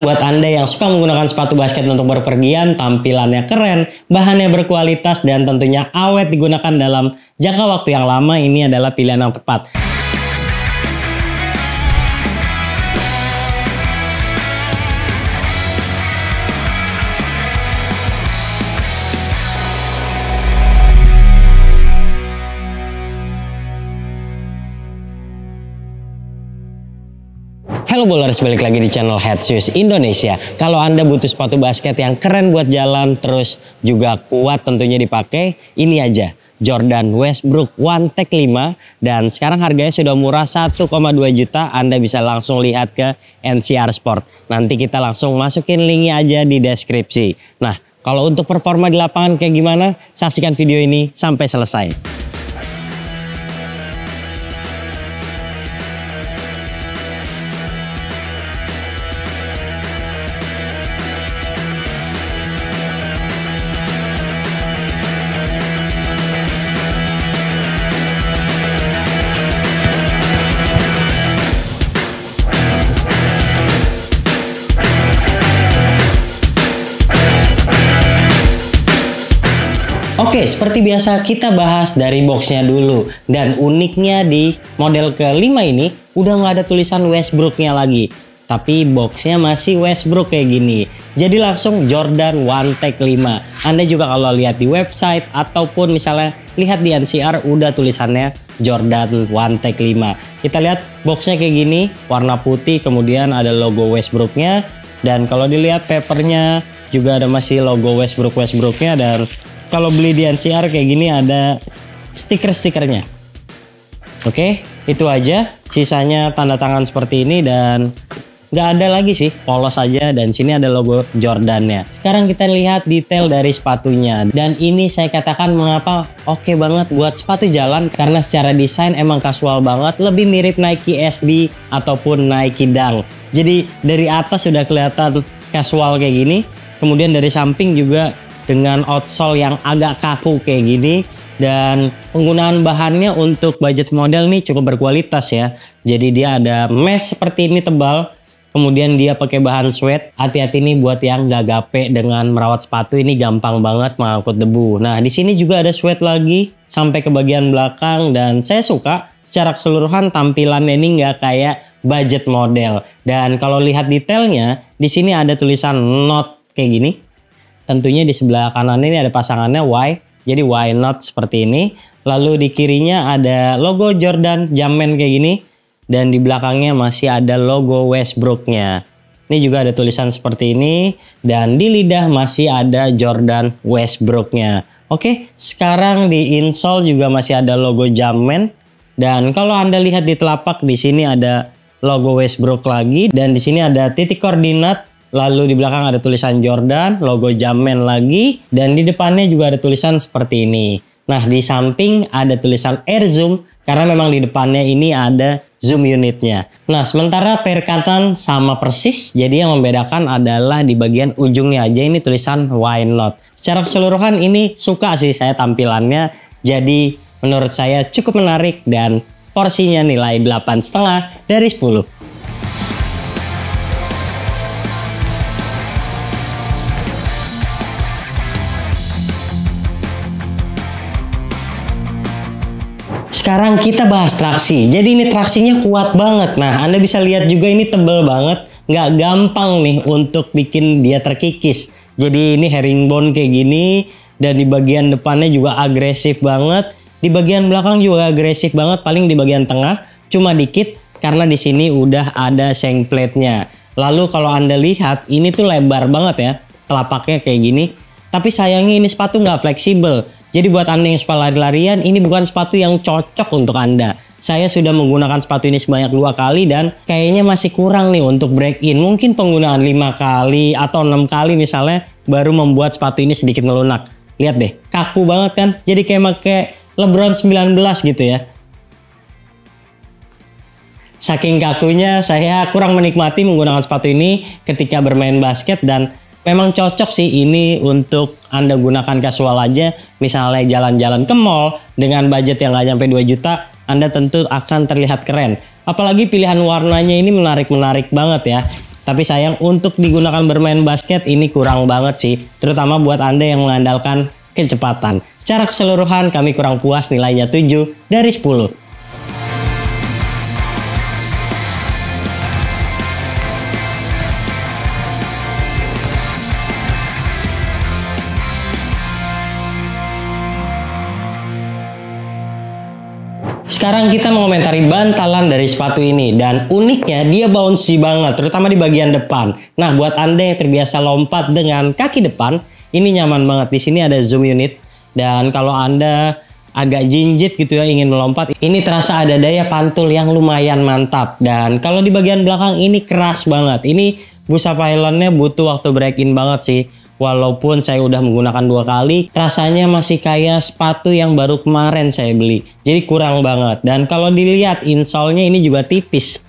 Buat Anda yang suka menggunakan sepatu basket untuk berpergian, tampilannya keren, bahannya berkualitas, dan tentunya awet digunakan dalam jangka waktu yang lama, ini adalah pilihan yang tepat. Halo bowlers, balik lagi di channel Head Shoes Indonesia. Kalau Anda butuh sepatu basket yang keren buat jalan, terus juga kuat tentunya dipakai, ini aja. Jordan Westbrook One Tech 5. Dan sekarang harganya sudah murah 1,2 juta. Anda bisa langsung lihat ke NCR Sport. Nanti kita langsung masukin linknya aja di deskripsi. Nah, kalau untuk performa di lapangan kayak gimana? Saksikan video ini sampai selesai. Oke, seperti biasa kita bahas dari boxnya dulu. Dan uniknya di model kelima ini udah nggak ada tulisan Westbrook-nya lagi. Tapi boxnya masih Westbrook kayak gini. Jadi langsung Jordan One Tech 5. Anda juga kalau lihat di website ataupun misalnya lihat di NCR udah tulisannya Jordan One Tech 5. Kita lihat boxnya kayak gini, warna putih, kemudian ada logo Westbrook-nya. Dan kalau dilihat papernya juga ada masih logo Westbrook-nya. Dan kalau beli di NCR kayak gini ada stiker-stikernya. Oke, itu aja. Sisanya tanda tangan seperti ini dan nggak ada lagi sih, polos aja. Dan sini ada logo Jordannya. Sekarang kita lihat detail dari sepatunya. Dan ini saya katakan mengapa oke banget buat sepatu jalan. Karena secara desain emang casual banget. Lebih mirip Nike SB ataupun Nike Dunk. Jadi dari atas sudah kelihatan casual kayak gini. Kemudian dari samping juga dengan outsole yang agak kaku kayak gini. Dan penggunaan bahannya untuk budget model nih cukup berkualitas ya. Jadi dia ada mesh seperti ini tebal. Kemudian dia pakai bahan suede. Hati-hati nih buat yang gak gape dengan merawat sepatu, ini gampang banget mengangkut debu. Nah di sini juga ada suede lagi sampai ke bagian belakang. Dan saya suka secara keseluruhan tampilannya ini nggak kayak budget model. Dan kalau lihat detailnya di sini ada tulisan not kayak gini. Tentunya di sebelah kanan ini ada pasangannya Y. Jadi Y not seperti ini. Lalu di kirinya ada logo Jordan Jumpman kayak gini. Dan di belakangnya masih ada logo Westbrook-nya. Ini juga ada tulisan seperti ini. Dan di lidah masih ada Jordan Westbrook-nya. Oke, sekarang di insole juga masih ada logo Jumpman. Dan kalau Anda lihat di telapak, di sini ada logo Westbrook lagi. Dan di sini ada titik koordinat. Lalu di belakang ada tulisan Jordan, logo Jumpman lagi. Dan di depannya juga ada tulisan seperti ini. Nah di samping ada tulisan Air Zoom. Karena memang di depannya ini ada zoom unitnya. Nah sementara perkataan sama persis. Jadi yang membedakan adalah di bagian ujungnya aja ini tulisan Why Not. Secara keseluruhan ini suka sih saya tampilannya. Jadi menurut saya cukup menarik. Dan porsinya nilai 8,5 dari 10. Sekarang kita bahas traksi. Jadi ini traksinya kuat banget. Nah Anda bisa lihat juga ini tebel banget. Nggak gampang nih untuk bikin dia terkikis. Jadi ini herringbone kayak gini. Dan di bagian depannya juga agresif banget. Di bagian belakang juga agresif banget. Paling di bagian tengah cuma dikit. Karena di sini udah ada shank plate-nya. Lalu kalau Anda lihat ini tuh lebar banget ya. Telapaknya kayak gini. Tapi sayangnya ini sepatu nggak fleksibel. Jadi buat Anda yang suka lari-larian, ini bukan sepatu yang cocok untuk Anda. Saya sudah menggunakan sepatu ini sebanyak 2 kali dan kayaknya masih kurang nih untuk break in. Mungkin penggunaan 5 kali atau 6 kali misalnya baru membuat sepatu ini sedikit melunak. Lihat deh, kaku banget kan? Jadi kayak pakai LeBron 19 gitu ya. Saking kakunya saya kurang menikmati menggunakan sepatu ini ketika bermain basket. Dan memang cocok sih ini untuk Anda gunakan casual aja. Misalnya jalan-jalan ke mall dengan budget yang nggak nyampe 2 juta, Anda tentu akan terlihat keren. Apalagi pilihan warnanya ini menarik-menarik banget ya. Tapi sayang untuk digunakan bermain basket ini kurang banget sih, terutama buat Anda yang mengandalkan kecepatan. Secara keseluruhan kami kurang puas, nilainya 7 dari 10. Sekarang kita mengomentari bantalan dari sepatu ini, dan uniknya dia bouncy banget, terutama di bagian depan. Nah, buat Anda yang terbiasa lompat dengan kaki depan, ini nyaman banget. Di sini ada zoom unit, dan kalau Anda agak jinjit gitu ya ingin melompat, ini terasa ada daya pantul yang lumayan mantap. Dan kalau di bagian belakang ini keras banget. Ini busa pylonnya butuh waktu break in banget sih. Walaupun saya udah menggunakan 2 kali, rasanya masih kayak sepatu yang baru kemarin saya beli. Jadi kurang banget. Dan kalau dilihat insole-nya ini juga tipis.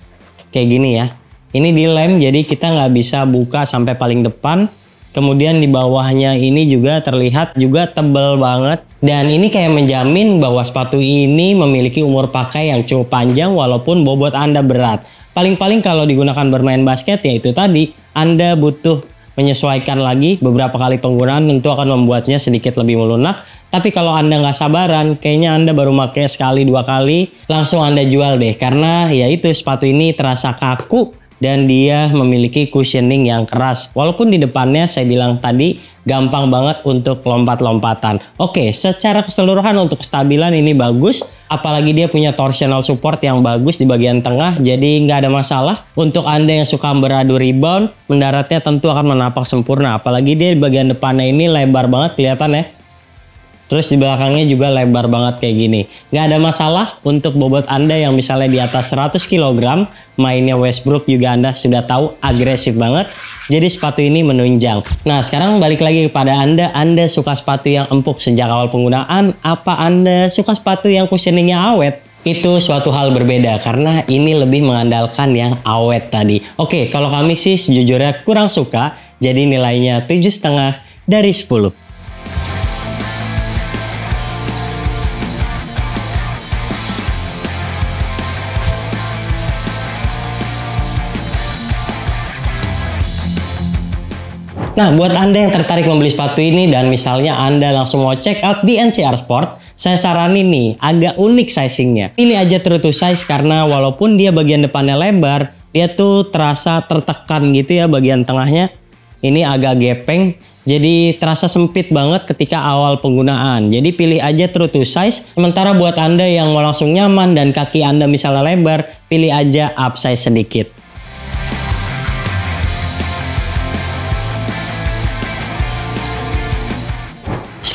Kayak gini ya. Ini dilem jadi kita nggak bisa buka sampai paling depan. Kemudian di bawahnya ini juga terlihat juga tebal banget. Dan ini kayak menjamin bahwa sepatu ini memiliki umur pakai yang cukup panjang walaupun bobot Anda berat. Paling-paling kalau digunakan bermain basket ya itu tadi, Anda butuh menyesuaikan lagi, beberapa kali penggunaan tentu akan membuatnya sedikit lebih melunak. Tapi kalau Anda nggak sabaran, kayaknya Anda baru pakai sekali 2 kali, langsung Anda jual deh. Karena ya itu, sepatu ini terasa kaku dan dia memiliki cushioning yang keras. Walaupun di depannya saya bilang tadi gampang banget untuk lompat-lompatan. Oke, secara keseluruhan untuk kestabilan ini bagus. Apalagi dia punya torsional support yang bagus di bagian tengah. Jadi nggak ada masalah. Untuk Anda yang suka beradu rebound, mendaratnya tentu akan menapak sempurna. Apalagi dia di bagian depannya ini lebar banget kelihatan ya. Terus di belakangnya juga lebar banget kayak gini. Nggak ada masalah untuk bobot Anda yang misalnya di atas 100 kg. Mainnya Westbrook juga Anda sudah tahu agresif banget. Jadi sepatu ini menunjang. Nah, sekarang balik lagi kepada Anda. Anda suka sepatu yang empuk sejak awal penggunaan? Apa Anda suka sepatu yang cushioningnya awet? Itu suatu hal berbeda karena ini lebih mengandalkan yang awet tadi. Oke, kalau kami sih sejujurnya kurang suka. Jadi nilainya 7,5 dari 10. Nah, buat Anda yang tertarik membeli sepatu ini dan misalnya Anda langsung mau check out di NCR Sport, saya saranin nih, agak unik sizingnya. Pilih aja true to size karena walaupun dia bagian depannya lebar, dia tuh terasa tertekan gitu ya bagian tengahnya. Ini agak gepeng, jadi terasa sempit banget ketika awal penggunaan. Jadi pilih aja true to size. Sementara buat Anda yang mau langsung nyaman dan kaki Anda misalnya lebar, pilih aja upsize sedikit.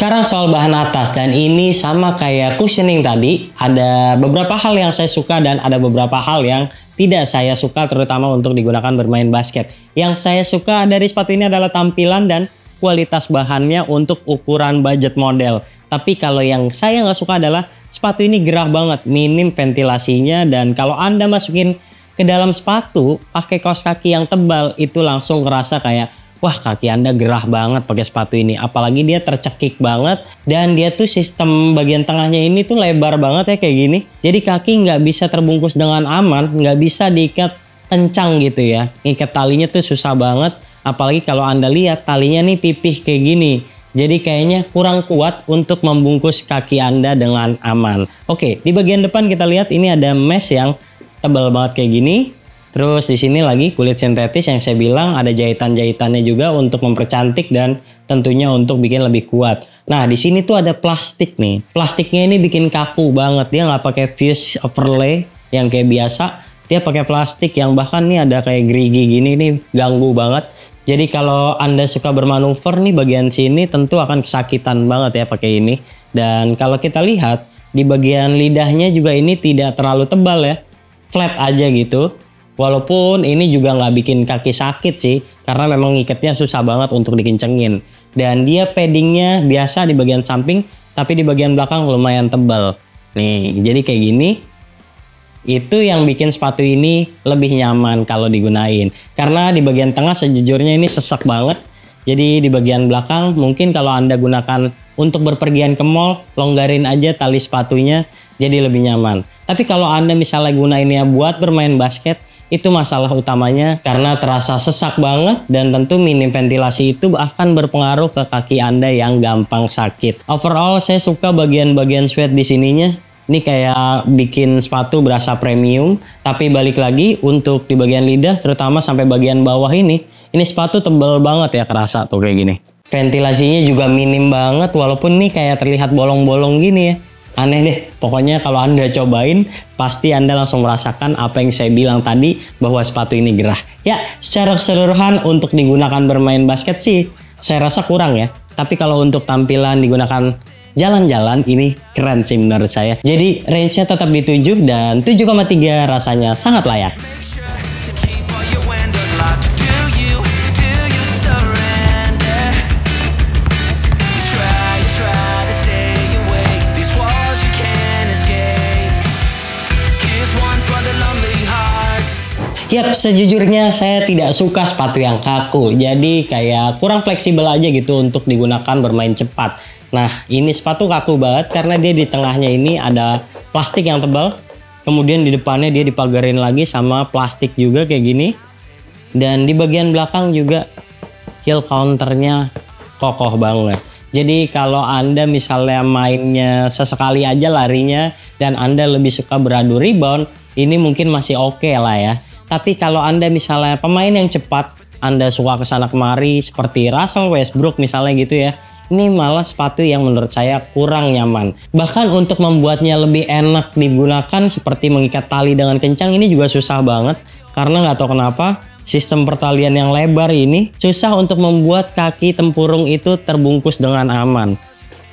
Sekarang soal bahan atas, dan ini sama kayak cushioning tadi, ada beberapa hal yang saya suka dan ada beberapa hal yang tidak saya suka, terutama untuk digunakan bermain basket. Yang saya suka dari sepatu ini adalah tampilan dan kualitas bahannya untuk ukuran budget model. Tapi kalau yang saya nggak suka adalah sepatu ini gerah banget, minim ventilasinya, dan kalau Anda masukin ke dalam sepatu pakai kaos kaki yang tebal itu langsung ngerasa kayak wah, kaki Anda gerah banget pakai sepatu ini. Apalagi dia tercekik banget. Dan dia tuh sistem bagian tengahnya ini tuh lebar banget ya kayak gini. Jadi kaki nggak bisa terbungkus dengan aman. Nggak bisa diikat kencang gitu ya. Ngikat talinya tuh susah banget. Apalagi kalau Anda lihat talinya nih pipih kayak gini. Jadi kayaknya kurang kuat untuk membungkus kaki Anda dengan aman. Oke, di bagian depan kita lihat ini ada mesh yang tebal banget kayak gini. Terus di sini lagi kulit sintetis yang saya bilang ada jahitan-jahitannya juga untuk mempercantik dan tentunya untuk bikin lebih kuat. Nah, di sini tuh ada plastik nih. Plastiknya ini bikin kaku banget. Dia nggak pakai fuse overlay yang kayak biasa. Dia pakai plastik yang bahkan nih ada kayak gerigi gini nih, ganggu banget. Jadi kalau Anda suka bermanuver nih bagian sini tentu akan kesakitan banget ya pakai ini. Dan kalau kita lihat di bagian lidahnya juga ini tidak terlalu tebal ya. Flat aja gitu. Walaupun ini juga nggak bikin kaki sakit sih, karena memang ngikatnya susah banget untuk dikencengin. Dan dia paddingnya biasa di bagian samping, tapi di bagian belakang lumayan tebal. Nih, jadi kayak gini. Itu yang bikin sepatu ini lebih nyaman kalau digunain. Karena di bagian tengah sejujurnya ini sesak banget. Jadi di bagian belakang mungkin kalau Anda gunakan untuk berpergian ke mall, longgarin aja tali sepatunya jadi lebih nyaman. Tapi kalau Anda misalnya gunainnya buat bermain basket, Itu masalah utamanya karena terasa sesak banget dan tentu minim ventilasi itu akan berpengaruh ke kaki Anda yang gampang sakit. Overall saya suka bagian-bagian sweat di sininya. Ini kayak bikin sepatu berasa premium, tapi balik lagi untuk di bagian lidah terutama sampai bagian bawah ini sepatu tebal banget ya, kerasa tuh kayak gini. Ventilasinya juga minim banget walaupun ini kayak terlihat bolong-bolong gini ya. Aneh deh, pokoknya kalau Anda cobain pasti Anda langsung merasakan apa yang saya bilang tadi bahwa sepatu ini gerah. Ya, secara keseluruhan untuk digunakan bermain basket sih saya rasa kurang ya. Tapi kalau untuk tampilan digunakan jalan-jalan ini keren sih menurut saya. Jadi range-nya tetap di 7 dan 7,3 rasanya sangat layak. Yap, sejujurnya saya tidak suka sepatu yang kaku. Jadi kayak kurang fleksibel aja gitu untuk digunakan bermain cepat. Nah, ini sepatu kaku banget karena dia di tengahnya ini ada plastik yang tebal. Kemudian di depannya dia dipagarin lagi sama plastik juga kayak gini. Dan di bagian belakang juga heel counternya kokoh banget. Jadi kalau Anda misalnya mainnya sesekali aja larinya dan Anda lebih suka beradu rebound, ini mungkin masih oke lah ya. Tapi kalau Anda misalnya pemain yang cepat, Anda suka kesana kemari seperti Russell Westbrook misalnya gitu ya, ini malah sepatu yang menurut saya kurang nyaman. Bahkan untuk membuatnya lebih enak digunakan seperti mengikat tali dengan kencang ini juga susah banget. Karena nggak tahu kenapa sistem pertalian yang lebar ini susah untuk membuat kaki tempurung itu terbungkus dengan aman.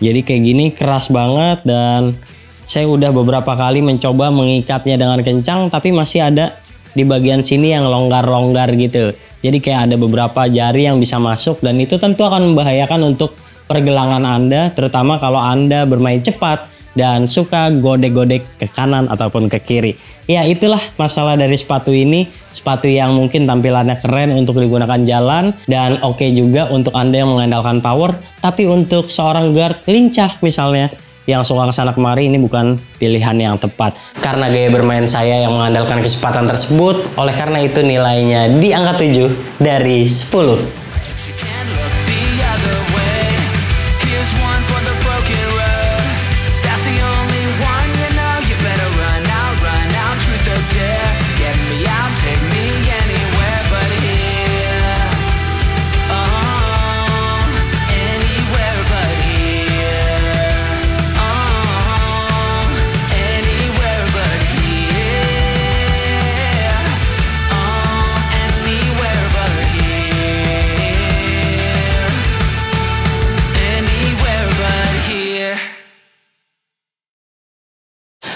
Jadi kayak gini keras banget dan saya udah beberapa kali mencoba mengikatnya dengan kencang tapi masih ada di bagian sini yang longgar-longgar gitu. Jadi kayak ada beberapa jari yang bisa masuk dan itu tentu akan membahayakan untuk pergelangan Anda, terutama kalau Anda bermain cepat dan suka godek-godek ke kanan ataupun ke kiri. Ya itulah masalah dari sepatu ini. Sepatu yang mungkin tampilannya keren untuk digunakan jalan dan oke juga untuk Anda yang mengandalkan power. Tapi untuk seorang guard lincah misalnya yang suka kesana kemari, ini bukan pilihan yang tepat. Karena gaya bermain saya yang mengandalkan kecepatan tersebut, oleh karena itu nilainya di angka 7 dari 10.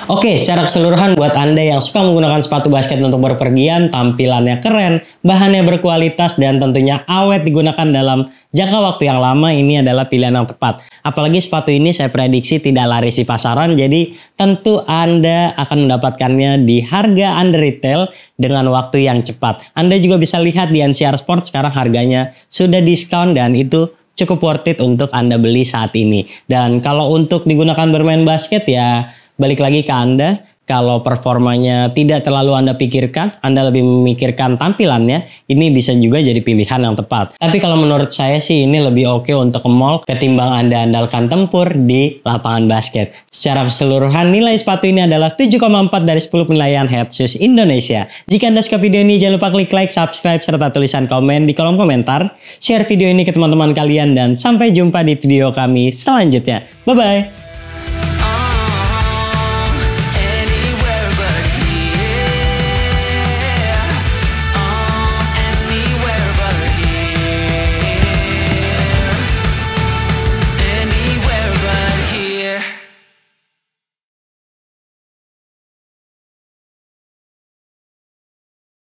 Oke, secara keseluruhan buat Anda yang suka menggunakan sepatu basket untuk berpergian, tampilannya keren, bahannya berkualitas, dan tentunya awet digunakan dalam jangka waktu yang lama, ini adalah pilihan yang tepat. Apalagi sepatu ini saya prediksi tidak laris di pasaran, jadi tentu Anda akan mendapatkannya di harga under retail dengan waktu yang cepat. Anda juga bisa lihat di NCR Sport sekarang harganya sudah diskon dan itu cukup worth it untuk Anda beli saat ini. Dan kalau untuk digunakan bermain basket ya balik lagi ke Anda, kalau performanya tidak terlalu Anda pikirkan, Anda lebih memikirkan tampilannya, ini bisa juga jadi pilihan yang tepat. Tapi kalau menurut saya sih ini lebih oke untuk ke mall ketimbang Anda andalkan tempur di lapangan basket. Secara keseluruhan nilai sepatu ini adalah 7,4 dari 10 penilaian Head Shoes Indonesia. Jika Anda suka video ini jangan lupa klik like, subscribe, serta tulisan komen di kolom komentar. Share video ini ke teman-teman kalian dan sampai jumpa di video kami selanjutnya. Bye-bye!